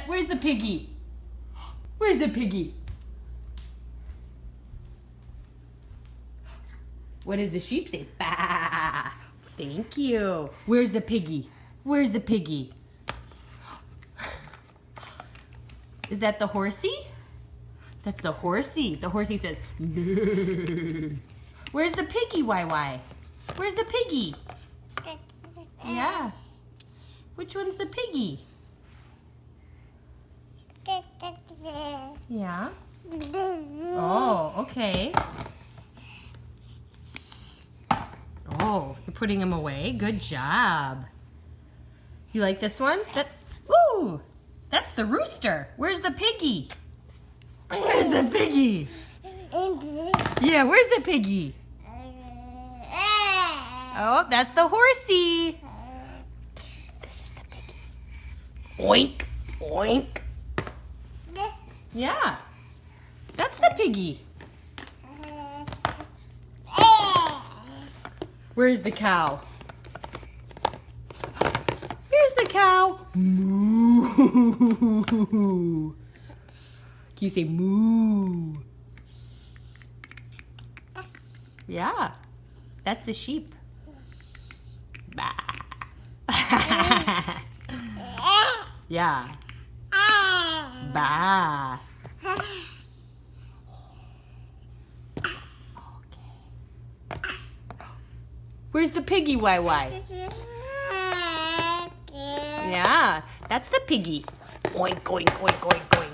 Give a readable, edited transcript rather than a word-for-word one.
Where's the piggy? Where's the piggy? What does the sheep say? Bah! Thank you. Where's the piggy? Where's the piggy? Is that the horsey? That's the horsey. The horsey says, "Moo." Where's the piggy, YY? Where's the piggy? Yeah. Which one's the piggy? Yeah. Oh, okay. Oh, you're putting him away? Good job. You like this one? Ooh, that's the rooster. Where's the piggy? Where's the piggy? Yeah, where's the piggy? Oh, that's the horsey. This is the piggy. Oink, oink. Yeah, that's the piggy. Where's the cow? Here's the cow. Moo. Can you say moo? Yeah, that's the sheep. Bah. Yeah. Bah. Okay. Where's the piggy, YY? Yeah, that's the piggy. Oink, oink, oink, oink, oink.